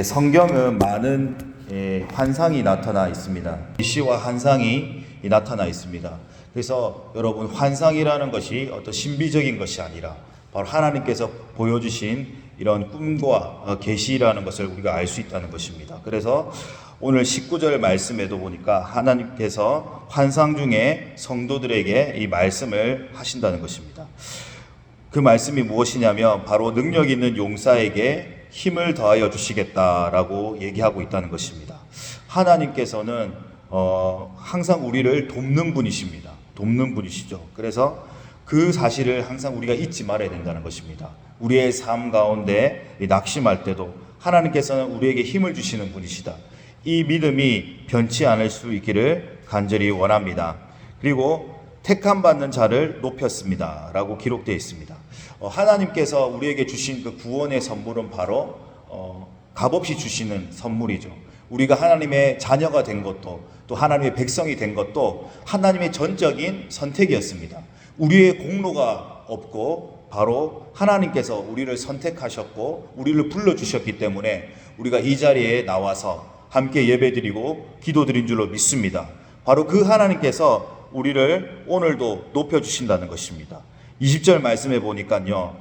성경은 많은 환상이 나타나 있습니다. 시와 환상이 나타나 있습니다. 그래서 여러분, 환상이라는 것이 어떤 신비적인 것이 아니라 바로 하나님께서 보여주신 이런 꿈과 계시라는 것을 우리가 알 수 있다는 것입니다. 그래서 오늘 19절 말씀에도 보니까 하나님께서 환상 중에 성도들에게 이 말씀을 하신다는 것입니다. 그 말씀이 무엇이냐면 바로 능력 있는 용사에게 힘을 더하여 주시겠다라고 얘기하고 있다는 것입니다. 하나님께서는 항상 우리를 돕는 분이십니다. 돕는 분이시죠. 그래서 그 사실을 항상 우리가 잊지 말아야 된다는 것입니다. 우리의 삶 가운데 낙심할 때도 하나님께서는 우리에게 힘을 주시는 분이시다. 이 믿음이 변치 않을 수 있기를 간절히 원합니다. 그리고 택함 받는 자를 높였습니다 라고 기록되어 있습니다. 하나님께서 우리에게 주신 그 구원의 선물은 바로 값없이 주시는 선물이죠. 우리가 하나님의 자녀가 된 것도, 또 하나님의 백성이 된 것도 하나님의 전적인 선택이었습니다. 우리의 공로가 없고 바로 하나님께서 우리를 선택하셨고 우리를 불러주셨기 때문에 우리가 이 자리에 나와서 함께 예배드리고 기도드린 줄로 믿습니다. 바로 그 하나님께서 우리를 오늘도 높여주신다는 것입니다. 20절 말씀해 보니까요,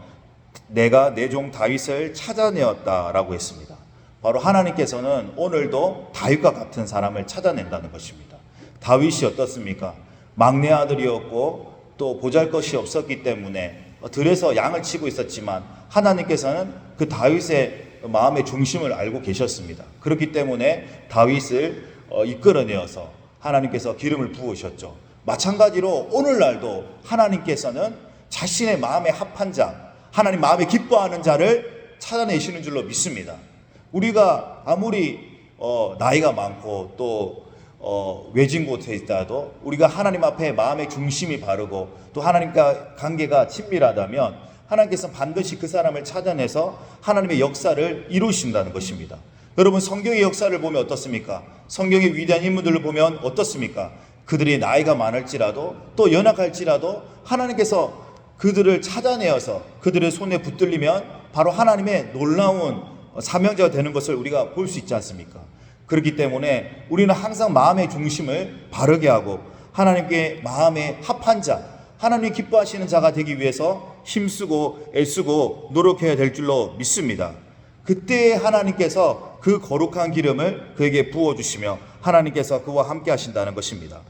내가 내 종 다윗을 찾아내었다라고 했습니다. 바로 하나님께서는 오늘도 다윗과 같은 사람을 찾아낸다는 것입니다. 다윗이 어떻습니까? 막내 아들이었고 또 보잘것이 없었기 때문에 들에서 양을 치고 있었지만 하나님께서는 그 다윗의 마음의 중심을 알고 계셨습니다. 그렇기 때문에 다윗을 이끌어내어서 하나님께서 기름을 부으셨죠. 마찬가지로 오늘날도 하나님께서는 자신의 마음에 합한 자, 하나님 마음에 기뻐하는 자를 찾아내시는 줄로 믿습니다. 우리가 아무리 나이가 많고 또 외진 곳에 있다도 우리가 하나님 앞에 마음의 중심이 바르고 또 하나님과 관계가 친밀하다면 하나님께서 반드시 그 사람을 찾아내서 하나님의 역사를 이루신다는 것입니다. 여러분, 성경의 역사를 보면 어떻습니까? 성경의 위대한 인물들을 보면 어떻습니까? 그들이 나이가 많을지라도 또 연약할지라도 하나님께서 그들을 찾아내어서 그들의 손에 붙들리면 바로 하나님의 놀라운 사명자가 되는 것을 우리가 볼 수 있지 않습니까? 그렇기 때문에 우리는 항상 마음의 중심을 바르게 하고 하나님께 마음에 합한 자, 하나님이 기뻐하시는 자가 되기 위해서 힘쓰고 애쓰고 노력해야 될 줄로 믿습니다. 그때 하나님께서 그 거룩한 기름을 그에게 부어주시며 하나님께서 그와 함께 하신다는 것입니다.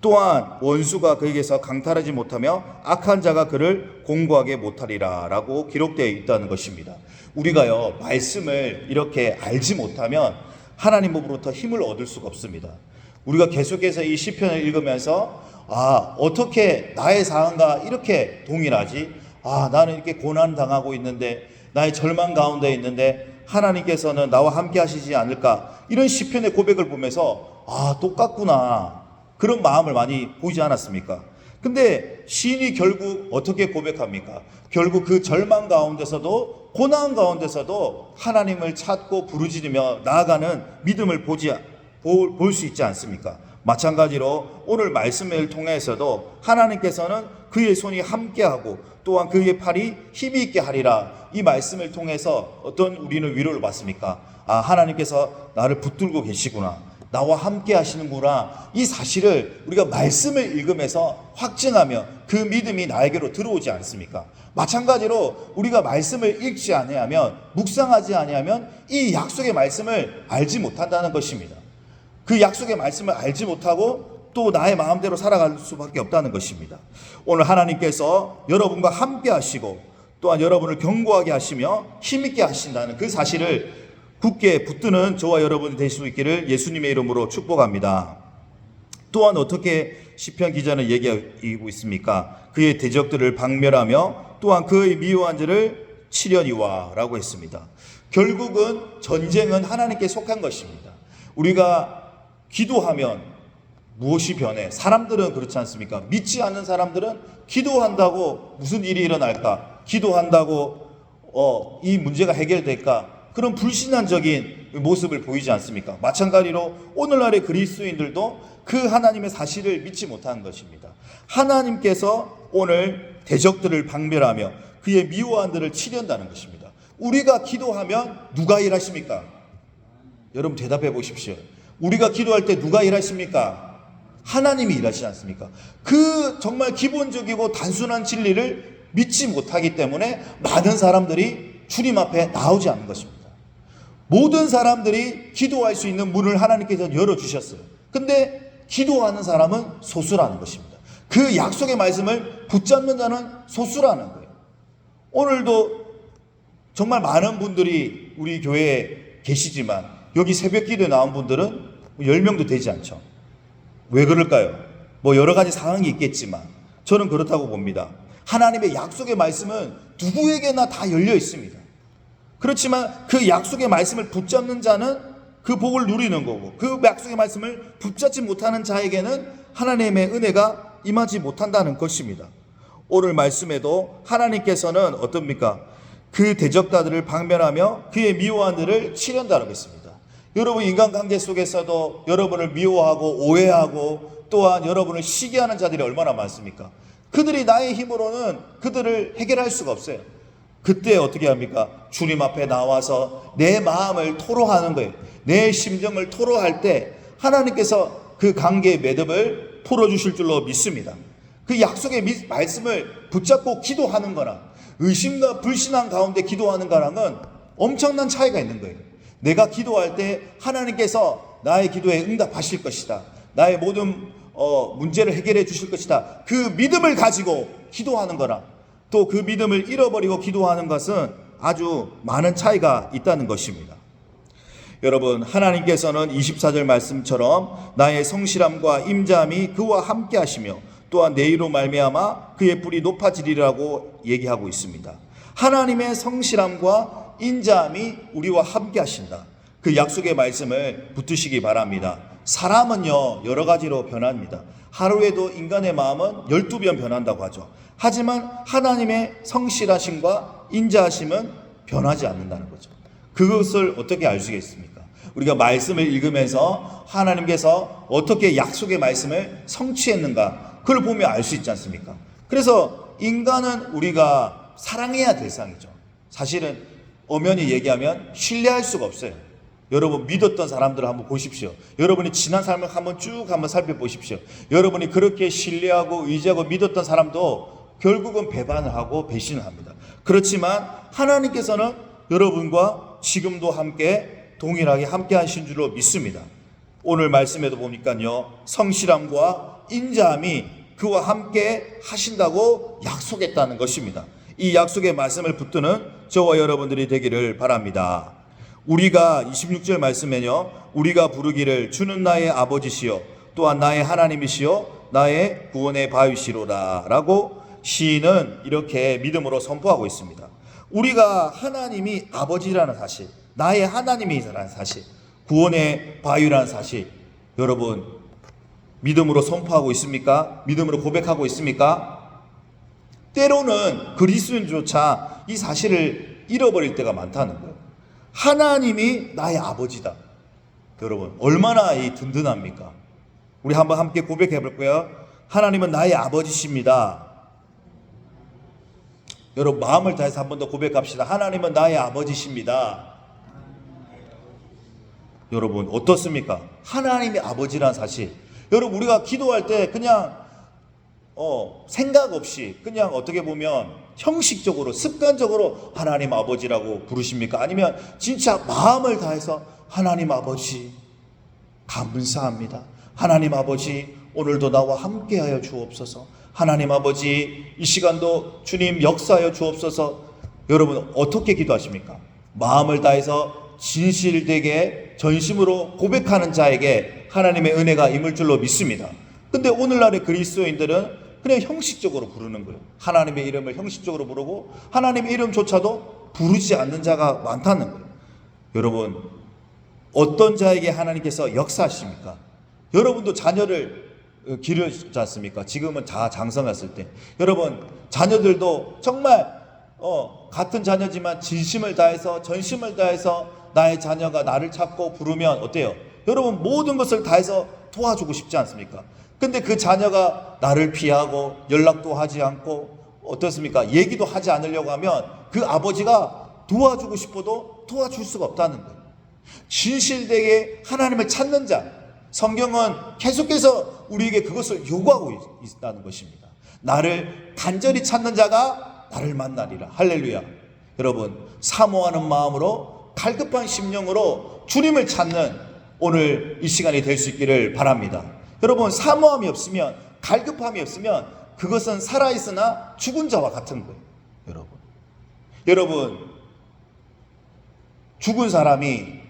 또한 원수가 그에게서 강탈하지 못하며 악한 자가 그를 공고하게 못하리라 라고 기록되어 있다는 것입니다. 우리가요, 말씀을 이렇게 알지 못하면 하나님으로부터 힘을 얻을 수가 없습니다. 우리가 계속해서 이 시편을 읽으면서 어떻게 나의 상황과 이렇게 동일하지? 나는 이렇게 고난당하고 있는데, 나의 절망 가운데 있는데 하나님께서는 나와 함께 하시지 않을까? 이런 시편의 고백을 보면서 똑같구나, 그런 마음을 많이 보이지 않았습니까? 근데 시인이 결국 어떻게 고백합니까? 결국 그 절망 가운데서도 고난 가운데서도 하나님을 찾고 부르짖으며 나아가는 믿음을 볼 수 있지 않습니까? 마찬가지로 오늘 말씀을 통해서도 하나님께서는 그의 손이 함께하고 또한 그의 팔이 힘이 있게 하리라, 이 말씀을 통해서 어떤 우리는 위로를 받습니까? 하나님께서 나를 붙들고 계시구나, 나와 함께 하시는구나, 이 사실을 우리가 말씀을 읽으면서 확증하며 그 믿음이 나에게로 들어오지 않습니까? 마찬가지로 우리가 말씀을 읽지 아니하면, 묵상하지 아니하면 이 약속의 말씀을 알지 못한다는 것입니다. 그 약속의 말씀을 알지 못하고 또 나의 마음대로 살아갈 수밖에 없다는 것입니다. 오늘 하나님께서 여러분과 함께 하시고 또한 여러분을 견고하게 하시며 힘있게 하신다는 그 사실을 굳게 붙드는 저와 여러분이 될 수 있기를 예수님의 이름으로 축복합니다. 또한 어떻게 시편 기자는 얘기하고 있습니까? 그의 대적들을 박멸하며 또한 그의 미워한 자를 치려니와 라고 했습니다. 결국은 전쟁은 하나님께 속한 것입니다. 우리가 기도하면 무엇이 변해? 사람들은 그렇지 않습니까? 믿지 않는 사람들은 기도한다고 무슨 일이 일어날까? 기도한다고 이 문제가 해결될까? 그런 불신앙적인 모습을 보이지 않습니까? 마찬가지로 오늘날의 그리스도인들도 그 하나님의 사실을 믿지 못하는 것입니다. 하나님께서 오늘 대적들을 박멸하며 그의 미워한 들을 치련다는 것입니다. 우리가 기도하면 누가 일하십니까? 여러분 대답해 보십시오. 우리가 기도할 때 누가 일하십니까? 하나님이 일하시지 않습니까? 그 정말 기본적이고 단순한 진리를 믿지 못하기 때문에 많은 사람들이 주님 앞에 나오지 않는 것입니다. 모든 사람들이 기도할 수 있는 문을 하나님께서 열어주셨어요. 근데 기도하는 사람은 소수라는 것입니다. 그 약속의 말씀을 붙잡는 자는 소수라는 거예요. 오늘도 정말 많은 분들이 우리 교회에 계시지만 여기 새벽 기도에 나온 분들은 10명도 되지 않죠. 왜 그럴까요? 뭐 여러 가지 상황이 있겠지만 저는 그렇다고 봅니다. 하나님의 약속의 말씀은 누구에게나 다 열려 있습니다. 그렇지만 그 약속의 말씀을 붙잡는 자는 그 복을 누리는 거고, 그 약속의 말씀을 붙잡지 못하는 자에게는 하나님의 은혜가 임하지 못한다는 것입니다. 오늘 말씀에도 하나님께서는 어떻습니까? 그 대적자들을 방면하며 그의 미워한 일을 치련다라고 했습니다. 여러분 인간관계 속에서도 여러분을 미워하고 오해하고 또한 여러분을 시기하는 자들이 얼마나 많습니까? 그들이 나의 힘으로는 그들을 해결할 수가 없어요. 그때 어떻게 합니까? 주님 앞에 나와서 내 마음을 토로하는 거예요. 내 심정을 토로할 때 하나님께서 그 관계의 매듭을 풀어주실 줄로 믿습니다. 그 약속의 말씀을 붙잡고 기도하는 거나 의심과 불신앙 가운데 기도하는 거랑은 엄청난 차이가 있는 거예요. 내가 기도할 때 하나님께서 나의 기도에 응답하실 것이다. 나의 모든 문제를 해결해 주실 것이다. 그 믿음을 가지고 기도하는 거나 또 그 믿음을 잃어버리고 기도하는 것은 아주 많은 차이가 있다는 것입니다. 여러분 하나님께서는 24절 말씀처럼 나의 성실함과 임자함이 그와 함께 하시며 또한 내일로 말미암아 그의 뿔이 높아지리라고 얘기하고 있습니다. 하나님의 성실함과 인자함이 우리와 함께 하신다. 그 약속의 말씀을 붙드시기 바랍니다. 사람은요 여러 가지로 변합니다. 하루에도 인간의 마음은 12번 변한다고 하죠. 하지만 하나님의 성실하심과 인자하심은 변하지 않는다는 거죠. 그것을 어떻게 알 수 있겠습니까? 우리가 말씀을 읽으면서 하나님께서 어떻게 약속의 말씀을 성취했는가 그걸 보면 알 수 있지 않습니까? 그래서 인간은 우리가 사랑해야 될 상이죠. 사실은 엄연히 얘기하면 신뢰할 수가 없어요. 여러분 믿었던 사람들을 한번 보십시오. 여러분이 지난 삶을 한번 쭉 살펴보십시오. 여러분이 그렇게 신뢰하고 의지하고 믿었던 사람도 결국은 배반을 하고 배신을 합니다. 그렇지만 하나님께서는 여러분과 지금도 함께 동일하게 함께 하신 줄로 믿습니다. 오늘 말씀에도 보니까요 성실함과 인자함이 그와 함께 하신다고 약속했다는 것입니다. 이 약속의 말씀을 붙드는 저와 여러분들이 되기를 바랍니다. 우리가 26절 말씀에요 우리가 부르기를 주는 나의 아버지시요 또한 나의 하나님이시요 나의 구원의 바위시로다 라고 시인은 이렇게 믿음으로 선포하고 있습니다. 우리가 하나님이 아버지라는 사실, 나의 하나님이라는 사실, 구원의 바위라는 사실 여러분 믿음으로 선포하고 있습니까? 믿음으로 고백하고 있습니까? 때로는 그리스도인조차 이 사실을 잃어버릴 때가 많다는 거예요. 하나님이 나의 아버지다. 여러분 얼마나 든든합니까? 우리 한번 함께 고백해 볼까요? 하나님은 나의 아버지십니다. 여러분 마음을 다해서 한 번 더 고백합시다. 하나님은 나의 아버지십니다. 여러분 어떻습니까? 하나님의 아버지란 사실. 여러분 우리가 기도할 때 그냥 생각 없이 그냥 어떻게 보면 형식적으로 습관적으로 하나님 아버지라고 부르십니까? 아니면 진짜 마음을 다해서 하나님 아버지 감사합니다. 하나님 아버지 오늘도 나와 함께하여 주옵소서. 하나님 아버지 이 시간도 주님 역사하여 주옵소서. 여러분 어떻게 기도하십니까? 마음을 다해서 진실되게 전심으로 고백하는 자에게 하나님의 은혜가 임할 줄로 믿습니다. 근데 오늘날의 그리스도인들은 그냥 형식적으로 부르는 거예요. 하나님의 이름을 형식적으로 부르고 하나님의 이름조차도 부르지 않는 자가 많다는 거예요. 여러분 어떤 자에게 하나님께서 역사하십니까? 여러분도 자녀를 기르지 않습니까? 지금은 다 장성했을 때 여러분 자녀들도 정말 같은 자녀지만 진심을 다해서 전심을 다해서 나의 자녀가 나를 찾고 부르면 어때요? 여러분 모든 것을 다해서 도와주고 싶지 않습니까? 근데 그 자녀가 나를 피하고 연락도 하지 않고 어떻습니까? 얘기도 하지 않으려고 하면 그 아버지가 도와주고 싶어도 도와줄 수가 없다는 거예요. 진실되게 하나님을 찾는 자, 성경은 계속해서 우리에게 그것을 요구하고 있다는 것입니다. 나를 간절히 찾는 자가 나를 만나리라. 할렐루야. 여러분, 사모하는 마음으로 갈급한 심령으로 주님을 찾는 오늘 이 시간이 될 수 있기를 바랍니다. 여러분, 사모함이 없으면, 갈급함이 없으면 그것은 살아있으나 죽은 자와 같은 거예요. 여러분, 죽은 사람이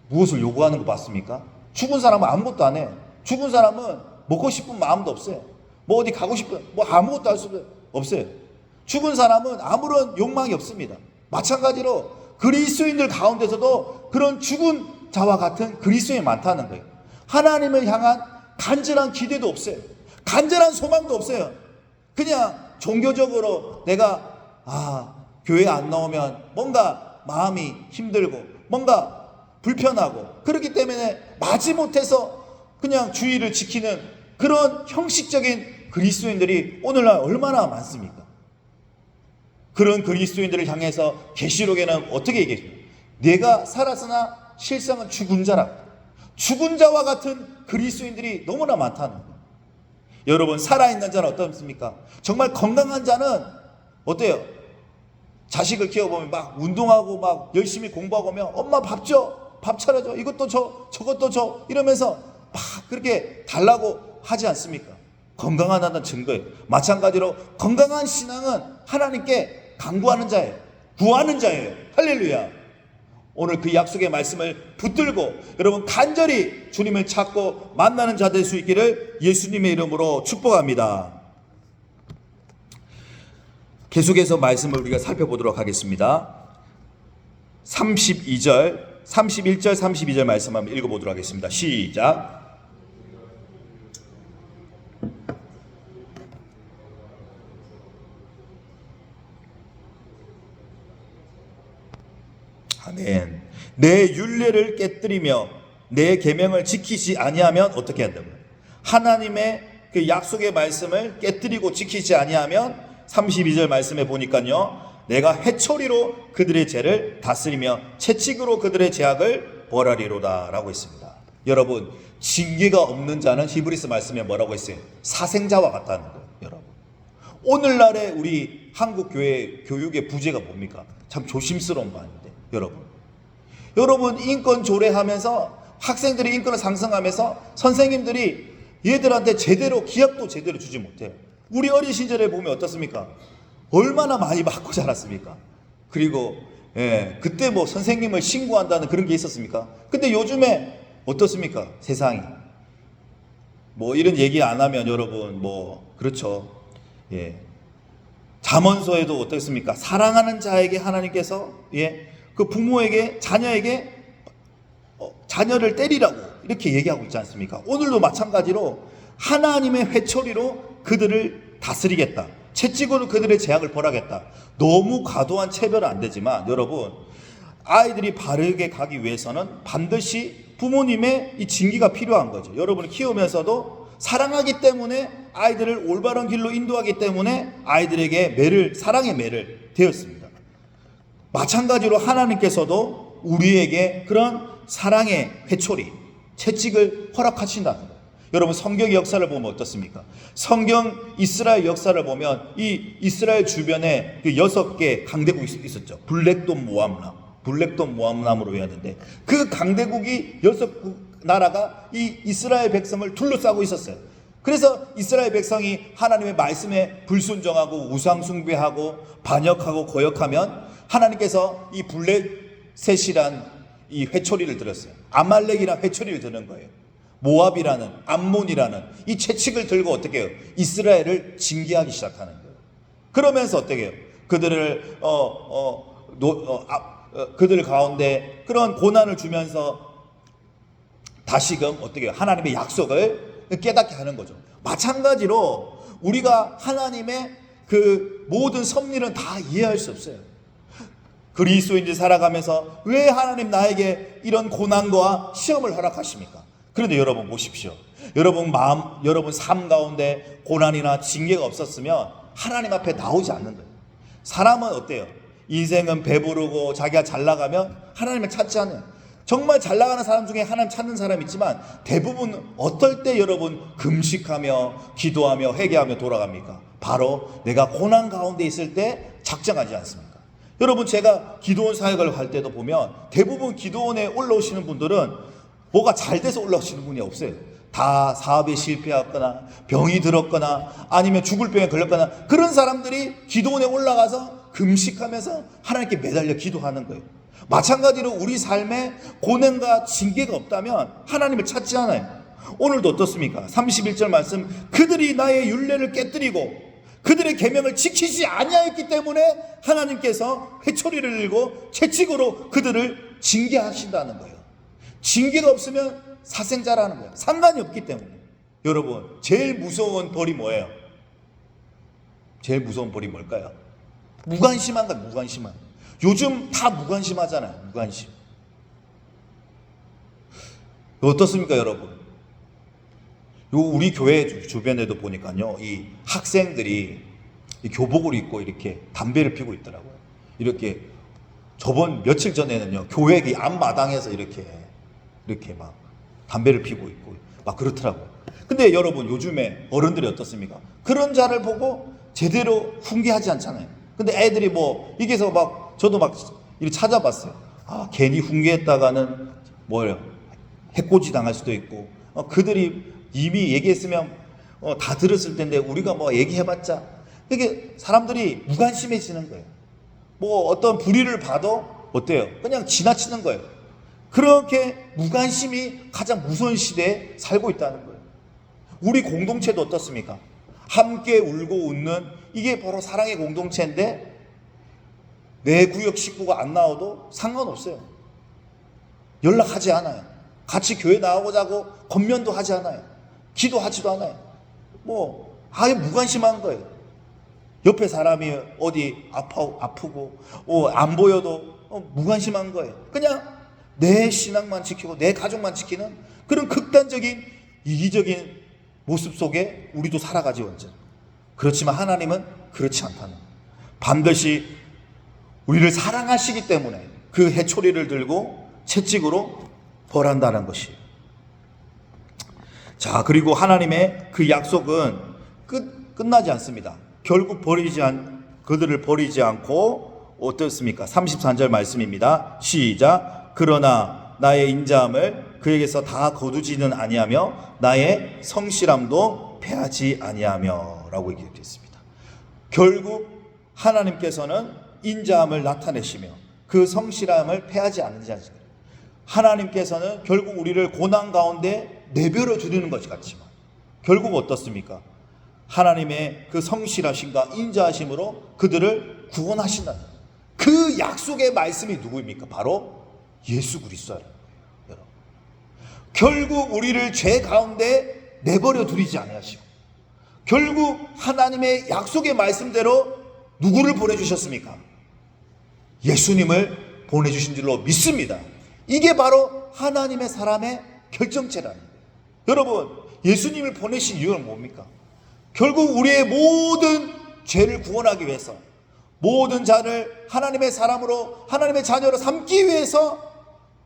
무엇을 요구하는 거 봤습니까? 죽은 사람은 아무것도 안 해. 죽은 사람은 먹고 싶은 마음도 없어요. 뭐 어디 가고 싶은, 뭐 아무것도 할 수 없어요. 죽은 사람은 아무런 욕망이 없습니다. 마찬가지로 그리스도인들 가운데서도 그런 죽은 자와 같은 그리스도인이 많다는 거예요. 하나님을 향한 간절한 기대도 없어요. 간절한 소망도 없어요. 그냥 종교적으로 내가 교회 안 나오면 뭔가 마음이 힘들고 뭔가 불편하고 그렇기 때문에 마지못해서 그냥 주의를 지키는 그런 형식적인 그리스도인들이 오늘날 얼마나 많습니까? 그런 그리스도인들을 향해서 계시록에는 어떻게 얘기해요? 내가 살았으나 실상은 죽은 자라. 죽은 자와 같은 그리스도인들이 너무나 많다는 거예요. 여러분, 살아있는 자는 어떻습니까? 정말 건강한 자는 어때요? 자식을 키워보면 막 운동하고 막 열심히 공부하고 오면 엄마 밥 줘, 밥 차려줘, 이것도 줘, 저것도 줘 이러면서 막 그렇게 달라고 하지 않습니까? 건강하다는 증거예요. 마찬가지로 건강한 신앙은 하나님께 간구하는 자예요. 구하는 자예요. 할렐루야. 오늘 그 약속의 말씀을 붙들고 여러분 간절히 주님을 찾고 만나는 자 될 수 있기를 예수님의 이름으로 축복합니다. 계속해서 말씀을 우리가 살펴보도록 하겠습니다. 31절, 32절 말씀 한번 읽어보도록 하겠습니다. 시작. 아멘. 내 율례를 깨뜨리며 내 계명을 지키지 아니하면 어떻게 한다고요? 하나님의 그 약속의 말씀을 깨뜨리고 지키지 아니하면 32절 말씀에 보니까요, 내가 회초리로 그들의 죄를 다스리며 채찍으로 그들의 죄악을 벌하리로다 라고 했습니다. 여러분, 징계가 없는 자는 히브리서 말씀에 뭐라고 했어요? 사생자와 같다는 거예요. 여러분, 오늘날의 우리 한국 교회 교육의 부재가 뭡니까? 참 조심스러운 바인데, 여러분 인권 조례하면서 학생들이 인권을 상승하면서 선생님들이 얘들한테 제대로 기합도 제대로 주지 못해요. 우리 어린 시절에 보면 어떻습니까? 얼마나 많이 맞고 자랐습니까? 그리고 그때 뭐 선생님을 신고한다는 그런 게 있었습니까? 근데 요즘에 어떻습니까? 세상이 뭐 이런 얘기 안 하면 여러분 뭐 그렇죠. 잠언서에도 어떻습니까? 사랑하는 자에게 하나님께서 그 부모에게 자녀에게 자녀를 때리라고 이렇게 얘기하고 있지 않습니까? 오늘도 마찬가지로 하나님의 회초리로 그들을 다스리겠다. 채찍으로 그들의 죄악을 벌하겠다. 너무 과도한 체별은 안 되지만 여러분, 아이들이 바르게 가기 위해서는 반드시 부모님의 이 징계가 필요한 거죠. 여러분을 키우면서도 사랑하기 때문에 아이들을 올바른 길로 인도하기 때문에 아이들에게 사랑의 매를 되었습니다. 마찬가지로 하나님께서도 우리에게 그런 사랑의 회초리, 채찍을 허락하신다는 거예요. 여러분, 성경의 역사를 보면 어떻습니까? 성경 이스라엘 역사를 보면 이 이스라엘 주변에 그 6개 강대국이 있었죠. 블랙돔 모함남으로 해야 되는데 그 강대국이 6나라가 이 이스라엘 백성을 둘러싸고 있었어요. 그래서 이스라엘 백성이 하나님의 말씀에 불순종하고 우상 숭배하고 반역하고 거역하면 하나님께서 이 블레셋이란 이 회초리를 들었어요. 아말렉이란 회초리를 드는 거예요. 모압이라는, 암몬이라는 이 채찍을 들고 어떻게 해요? 이스라엘을 징계하기 시작하는 거예요. 그러면서 어떻게 해요? 그들을 그들 가운데 그런 고난을 주면서 다시금 어떻게 해요? 하나님의 약속을 깨닫게 하는 거죠. 마찬가지로 우리가 하나님의 그 모든 섭리는 다 이해할 수 없어요. 그리스도인들 살아가면서 왜 하나님 나에게 이런 고난과 시험을 허락하십니까? 그런데 여러분 보십시오. 여러분 삶 가운데 고난이나 징계가 없었으면 하나님 앞에 나오지 않는 거예요. 사람은 어때요? 인생은 배부르고 자기가 잘 나가면 하나님을 찾지 않아요. 정말 잘 나가는 사람 중에 하나님 찾는 사람 있지만 대부분 어떨 때 여러분 금식하며 기도하며 회개하며 돌아갑니까? 바로 내가 고난 가운데 있을 때 작정하지 않습니까? 여러분, 제가 기도원 사역을 할 때도 보면 대부분 기도원에 올라오시는 분들은 뭐가 잘 돼서 올라오시는 분이 없어요. 다 사업에 실패했거나 병이 들었거나 아니면 죽을 병에 걸렸거나 그런 사람들이 기도원에 올라가서 금식하면서 하나님께 매달려 기도하는 거예요. 마찬가지로 우리 삶에 고난과 징계가 없다면 하나님을 찾지 않아요. 오늘도 어떻습니까? 31절 말씀, 그들이 나의 율례를 깨뜨리고 그들의 계명을 지키지 아니하였기 때문에 하나님께서 회초리를 들고 채찍으로 그들을 징계하신다는 거예요. 징계가 없으면 사생자라는 거예요. 상관이 없기 때문에. 여러분, 제일 무서운 벌이 뭐예요? 제일 무서운 벌이 뭘까요? 무관심한 거예요. 무관심한. 요즘 다 무관심하잖아요. 무관심. 어떻습니까, 여러분? 요 우리 교회 주변에도 보니까요, 이 학생들이 이 교복을 입고 이렇게 담배를 피고 있더라고요. 이렇게 저번 며칠 전에는요, 교회 이 앞마당에서 이렇게 막 담배를 피고 있고 막 그렇더라고요. 근데 여러분, 요즘에 어른들이 어떻습니까? 그런 자를 보고 제대로 훈계하지 않잖아요. 근데 애들이 뭐 이게서 막 저도 막 이렇게 찾아봤어요. 아, 괜히 훈계했다가는 뭐예요? 해코지 당할 수도 있고, 그들이 이미 얘기했으면 다 들었을 텐데 우리가 뭐 얘기해봤자, 이게 사람들이 무관심해지는 거예요. 뭐 어떤 불의를 봐도 어때요? 그냥 지나치는 거예요. 그렇게 무관심이 가장 무서운 시대에 살고 있다는 거예요. 우리 공동체도 어떻습니까? 함께 울고 웃는, 이게 바로 사랑의 공동체인데 내 구역 식구가 안 나와도 상관없어요. 연락하지 않아요. 같이 교회 나오자고 권면도 하지 않아요. 기도하지도 않아요. 뭐 아예 무관심한 거예요. 옆에 사람이 어디 아프고 안 보여도 무관심한 거예요. 그냥 내 신앙만 지키고 내 가족만 지키는 그런 극단적인 이기적인 모습 속에 우리도 살아가지 완전. 그렇지만 하나님은 그렇지 않다는, 반드시 우리를 사랑하시기 때문에 그 해초리를 들고 채찍으로 벌한다는 것이에요. 자, 그리고 하나님의 그 약속은 끝나지 않습니다. 결국 그들을 버리지 않고 어떻습니까? 33절 말씀입니다. 시작. 그러나 나의 인자함을 그에게서 다 거두지는 아니하며 나의 성실함도 패하지 아니하며 라고 얘기했습니다. 결국 하나님께서는 인자함을 나타내시며 그 성실함을 패하지 않는지 않습니까? 하나님께서는 결국 우리를 고난 가운데 내버려 두는 것 같지만 결국 어떻습니까? 하나님의 그 성실하심과 인자하심으로 그들을 구원하신다는 그 약속의 말씀이 누구입니까? 바로 예수 그리스도라는 거예요. 여러분, 결국 우리를 죄 가운데 내버려 두지 아니하시고 결국 하나님의 약속의 말씀대로 누구를 보내주셨습니까? 예수님을 보내주신 줄로 믿습니다. 이게 바로 하나님의 사람의 결정체라는 거예요. 여러분, 예수님을 보내신 이유는 뭡니까? 결국 우리의 모든 죄를 구원하기 위해서, 모든 자를 하나님의 사람으로 하나님의 자녀로 삼기 위해서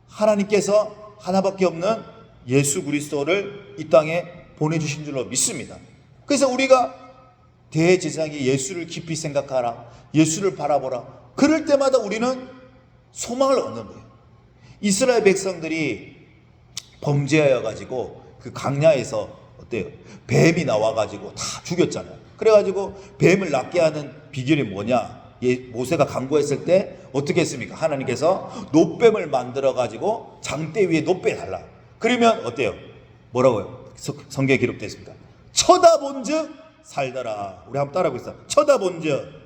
하나님께서 하나밖에 없는 예수 그리스도를 이 땅에 보내주신 줄로 믿습니다. 그래서 우리가 대제사장이 예수를 깊이 생각하라, 예수를 바라보라, 그럴 때마다 우리는 소망을 얻는 거예요. 이스라엘 백성들이 범죄하여 가지고 그 강야에서 어때요? 뱀이 나와가지고 다 죽였잖아요. 그래가지고 뱀을 낫게 하는 비결이 뭐냐? 모세가 간구했을 때 어떻게 했습니까? 하나님께서 놋뱀을 만들어가지고 장대 위에 놋뱀 달라. 그러면 어때요? 뭐라고요? 성경에 기록되어 있습니다. 쳐다본즉 살더라. 우리 한번 따라하고 쳐다본즉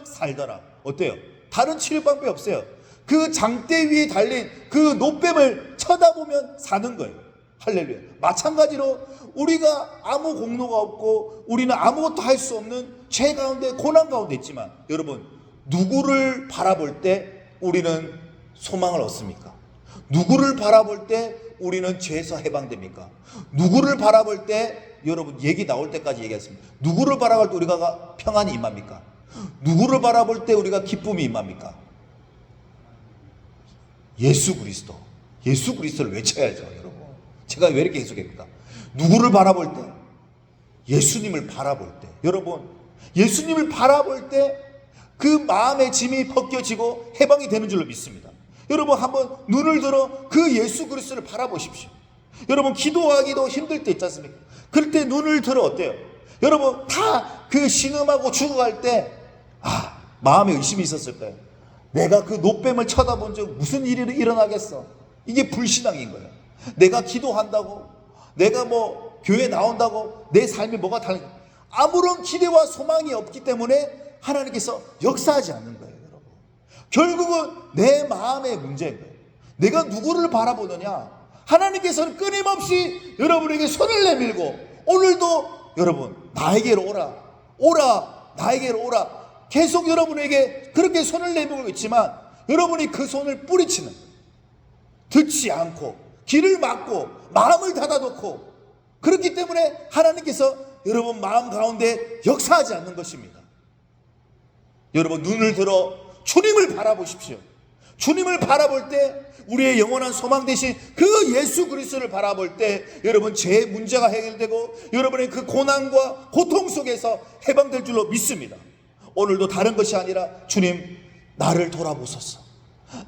살더라. 어때요? 다른 치료 방법이 없어요. 그 장대 위에 달린 그 놋뱀을 쳐다보면 사는 거예요. 할렐루야. 마찬가지로 우리가 아무 공로가 없고 우리는 아무것도 할 수 없는 죄 가운데 고난 가운데 있지만 여러분, 누구를 바라볼 때 우리는 소망을 얻습니까? 누구를 바라볼 때 우리는 죄에서 해방됩니까? 누구를 바라볼 때, 여러분 얘기 나올 때까지 얘기했습니다. 누구를 바라볼 때 우리가 평안이 임합니까? 누구를 바라볼 때 우리가 기쁨이 임합니까? 예수 그리스도, 예수 그리스도를 외쳐야죠, 여러분. 제가 왜 이렇게 계속합니까? 누구를 바라볼 때? 예수님을 바라볼 때. 여러분, 예수님을 바라볼 때 그 마음의 짐이 벗겨지고 해방이 되는 줄로 믿습니다. 여러분, 한번 눈을 들어 그 예수 그리스도를 바라보십시오. 여러분, 기도하기도 힘들 때 있지 않습니까? 그럴 때 눈을 들어 어때요? 여러분, 다 그 신음하고 죽어갈 때 마음에 의심이 있었을 거예요. 내가 그 노뱀을 쳐다본 적 무슨 일이 일어나겠어? 이게 불신앙인 거예요. 내가 기도한다고, 내가 뭐 교회 나온다고 내 삶이 뭐가 다른, 아무런 기대와 소망이 없기 때문에 하나님께서 역사하지 않는 거예요, 여러분. 결국은 내 마음의 문제인 거예요. 내가 누구를 바라보느냐? 하나님께서는 끊임없이 여러분에게 손을 내밀고, 오늘도 여러분, 나에게로 오라, 오라, 나에게로 오라, 계속 여러분에게 그렇게 손을 내밀고 있지만, 여러분이 그 손을 뿌리치는, 듣지 않고 귀를 막고 마음을 닫아놓고, 그렇기 때문에 하나님께서 여러분 마음 가운데 역사하지 않는 것입니다. 여러분, 눈을 들어 주님을 바라보십시오. 주님을 바라볼 때, 우리의 영원한 소망 되신 그 예수 그리스도를 바라볼 때, 여러분 제 문제가 해결되고 여러분의 그 고난과 고통 속에서 해방될 줄로 믿습니다. 오늘도 다른 것이 아니라, 주님 나를 돌아보소서,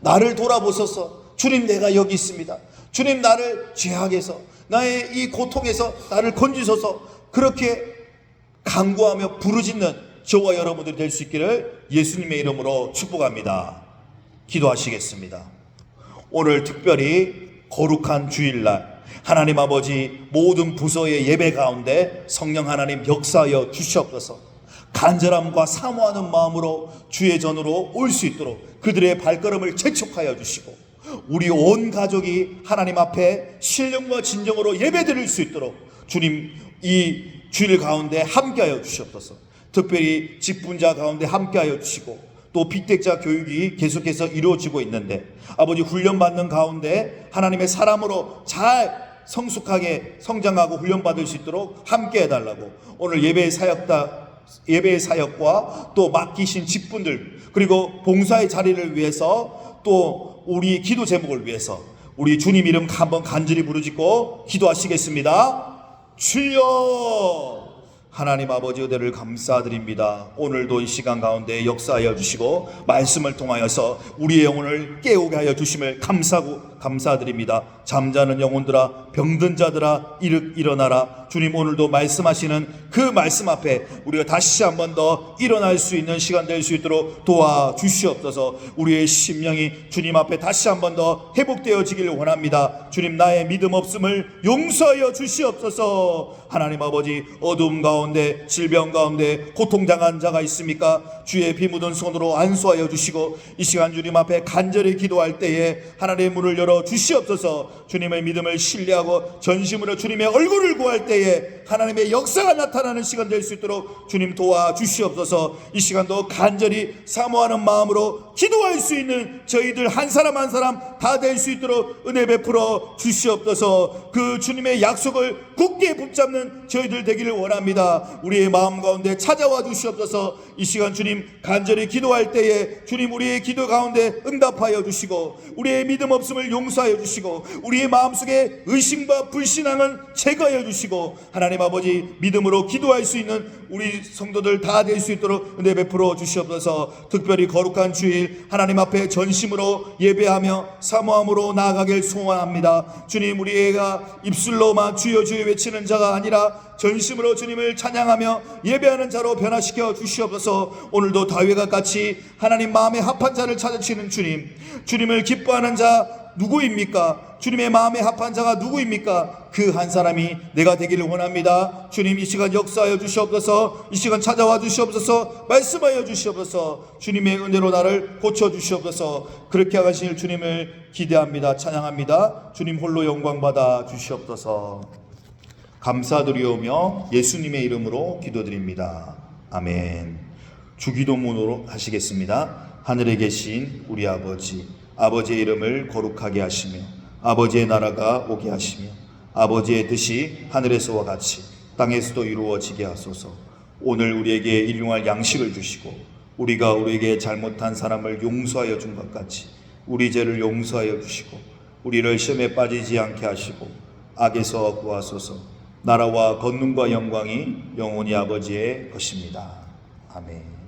나를 돌아보소서. 주님, 내가 여기 있습니다. 주님, 나를 죄악에서, 나의 이 고통에서 나를 건지소서. 그렇게 간구하며 부르짖는 저와 여러분들이 될 수 있기를 예수님의 이름으로 축복합니다. 기도하시겠습니다. 오늘 특별히 거룩한 주일날, 하나님 아버지 모든 부서의 예배 가운데 성령 하나님 역사하여 주시옵소서. 간절함과 사모하는 마음으로 주의 전으로 올 수 있도록 그들의 발걸음을 재촉하여 주시고, 우리 온 가족이 하나님 앞에 신령과 진정으로 예배드릴 수 있도록 주님 이 주일 가운데 함께하여 주시옵소서. 특별히 직분자 가운데 함께하여 주시고, 또 빅데크자 교육이 계속해서 이루어지고 있는데, 아버지 훈련받는 가운데 하나님의 사람으로 잘 성숙하게 성장하고 훈련받을 수 있도록 함께 해달라고, 오늘 예배의 사역과 또 맡기신 직분들, 그리고 봉사의 자리를 위해서, 또 우리 기도 제목을 위해서 우리 주님 이름 한번 간절히 부르짖고 기도하시겠습니다. 주여, 하나님 아버지 은혜를 감사드립니다. 오늘도 이 시간 가운데 역사하여 주시고 말씀을 통하여서 우리의 영혼을 깨우게 하여 주심을 감사드립니다. 잠자는 영혼들아, 병든 자들아, 일어나라. 주님, 오늘도 말씀하시는 그 말씀 앞에 우리가 다시 한 번 더 일어날 수 있는 시간 될 수 있도록 도와주시옵소서. 우리의 심령이 주님 앞에 다시 한 번 더 회복되어지기를 원합니다. 주님, 나의 믿음 없음을 용서하여 주시옵소서. 하나님 아버지, 어두움 가운데, 질병 가운데 고통당한 자가 있습니까? 주의 피 묻은 손으로 안수하여 주시고, 이 시간 주님 앞에 간절히 기도할 때에 하나님의 문을 열어 주시옵소서. 주님의 믿음을 신뢰하고 전심으로 주님의 얼굴을 구할 때에 하나님의 역사가 나타나는 시간 될 수 있도록 주님 도와주시옵소서. 이 시간도 간절히 사모하는 마음으로 기도할 수 있는 저희들 한 사람 한 사람 다 될 수 있도록 은혜 베풀어 주시옵소서. 그 주님의 약속을 굳게 붙잡는 저희들 되기를 원합니다. 우리의 마음 가운데 찾아와 주시옵소서. 이 시간 주님 간절히 기도할 때에 주님 우리의 기도 가운데 응답하여 주시고, 우리의 믿음 없음을 용서하여 주시고, 우리의 마음속에 의심과 불신앙은 제거하여 주시고, 하나님 아버지 믿음으로 기도할 수 있는 우리 성도들 다 될 수 있도록 은혜 베풀어 주시옵소서. 특별히 거룩한 주일 하나님 앞에 전심으로 예배하며 사모함으로 나아가길 소원합니다. 주님, 우리가 입술로만 주여 주여 외치는 자가 아니라 전심으로 주님을 찬양하며 예배하는 자로 변화시켜 주시옵소서. 오늘도 다윗과 같이 하나님 마음에 합한 자를 찾으시는 주님, 주님을 기뻐하는 자 누구입니까? 주님의 마음에 합한 자가 누구입니까? 그 한 사람이 내가 되기를 원합니다. 주님, 이 시간 역사하여 주시옵소서. 이 시간 찾아와 주시옵소서. 말씀하여 주시옵소서. 주님의 은혜로 나를 고쳐 주시옵소서. 그렇게 하실 주님을 기대합니다. 찬양합니다. 주님 홀로 영광 받아 주시옵소서. 감사드리오며 예수님의 이름으로 기도드립니다. 아멘. 주기도문으로 하시겠습니다. 하늘에 계신 우리 아버지, 아버지의 이름을 거룩하게 하시며 아버지의 나라가 오게 하시며 아버지의 뜻이 하늘에서와 같이 땅에서도 이루어지게 하소서. 오늘 우리에게 일용할 양식을 주시고, 우리가 우리에게 잘못한 사람을 용서하여 준 것 같이 우리 죄를 용서하여 주시고 우리를 시험에 빠지지 않게 하시고 악에서 구하소서. 나라와 권능과 영광이 영원히 아버지의 것입니다. 아멘.